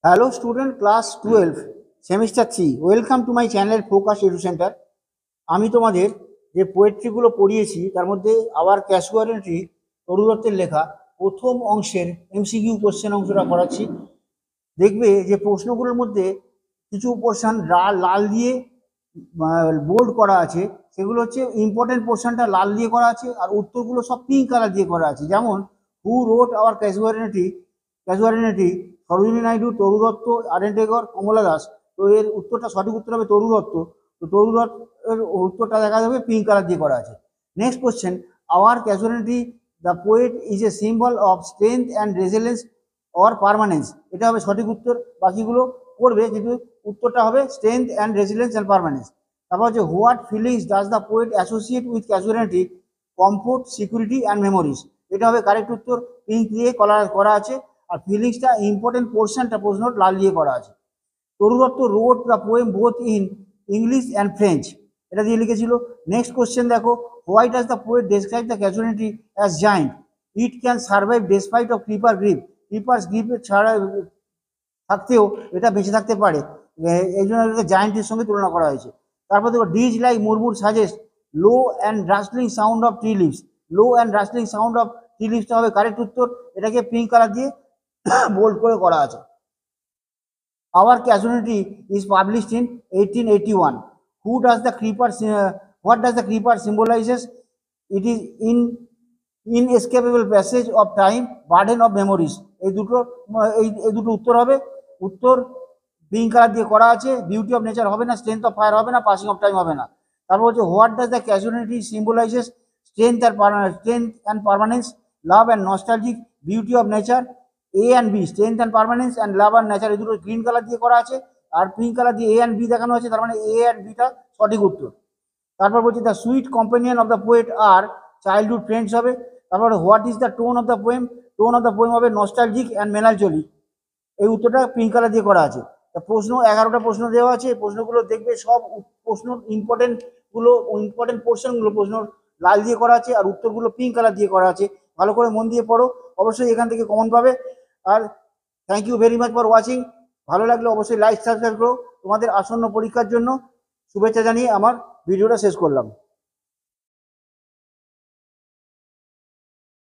Hello student, class 12 semester 3, welcome to my channel focus edu centre. আমি তোমাদের যে পোয়েট্রিগুলো পড়িয়েছি তার মধ্যে আওয়ার ক্যাজুয়ালিটি তরু দত্তের লেখা প্রথম অংশের এমসিকিউ কোশ্চেন অংশটা করাচ্ছি। দেখবে যে প্রশ্নগুলোর মধ্যে কিছু পোর্শন লাল দিয়ে বোল্ড করা আছে, সেগুলো হচ্ছে ইম্পর্টেন্ট পোর্শনটা লাল দিয়ে করা আছে, আর উত্তরগুলো সব পিঙ্ক কালার দিয়ে করা আছে। যেমন who wrote our casualty, Sarojini Naidu, Toru Dutt, RN Tagore, Kamala Das. তো এর উত্তরটা, সঠিক উত্তর হবে তরু দত্ত। তো তরু দত্তের উত্তরটা দেখা যাবে পিঙ্ক কালার দিয়ে করা আছে। Next question, our casualty the poet is a symbol of strength and resilience or permanence. এটা হবে সঠিক উত্তর। বাকিগুলো পড়বে, কিন্তু উত্তরটা হবে strength and resilience and permanence. তারপর হচ্ছে what feelings does the poet associate with casualty? Comfort, security and memories. এটা হবে কারেক্ট উত্তর, পিঙ্ক দিয়ে করা আছে। আর ফিলিংসটা ইম্পর্টেন্ট পোর্শনটা প্রশ্ন লাল দিয়ে করা আছে। Toru Dutt wrote the poem both in English and French, এটা দিয়ে লিখেছিল। নেক্সট কোশ্চেন দেখো, why does the poet describe the casualty as giant? It can survive despite of creeper grip. Creepers grip ছাড়া থাকতেও এটা বেঁচে থাকতে পারে, এই জন্য এটাকে জায়েন্টের সঙ্গে তুলনা করা হয়েছে। তারপর দেখো, does like murmur suggest low and rustling sound of tree leaves. Low and rustling sound of tree লিভসটা হবে কারেক্ট উত্তর। এটাকে পিঙ্ক কালার দিয়ে বোল্ড করে করা আছে। Our casualty is published in 1881. Who does the creeper? What does the creeper symbolizes? It is inescapable passage of time, burden of memories. এই দুটো উত্তর হবে। উত্তর পিঙ্ক কালার দিয়ে করা আছে। বিউটি অফ নেচার হবে না, স্ট্রেংথ অফ ফায়ার হবে না, পাসিং অফ টাইম হবে না। তারপর হচ্ছে what does the casualty symbolizes? Strength and permanence, love and nostalgic, beauty of nature. A and B, strength and permanence and love and nature, এই দুটো গ্রিন কালার দিয়ে করা আছে। আর পিঙ্ক কালার দিয়ে এ অ্যান্ড বি দেখানো আছে, তার মানে এ অ্যান্ড বিটা সঠিক উত্তর। তারপর বলছি the sweet companion of the poet আর চাইল্ডহুড ফ্রেন্ডস হবে। তারপর what is the tone of the poem? Tone of the poem হবে নস্টালজিক অ্যান্ড মেলানচলি। এই উত্তরটা পিঙ্ক কালার দিয়ে করা আছে। প্রশ্ন 11টা প্রশ্ন দেওয়া আছে। প্রশ্নগুলো দেখবে সব প্রশ্ন ইম্পর্টেন্ট পোর্শনগুলো প্রশ্ন লাল দিয়ে করা আছে, আর উত্তরগুলো পিঙ্ক কালার দিয়ে করা আছে। ভালো করে মন দিয়ে পড়ো, অবশ্যই এখান থেকে কমন পাবে। আর thank you very much for watching. ভালো লাগলে অবশ্যই লাইক সাবস্ক্রাইব করো। তোমাদের আসন্ন পরীক্ষার জন্য শুভেচ্ছা জানিয়ে আমার ভিডিওটা শেষ করলাম।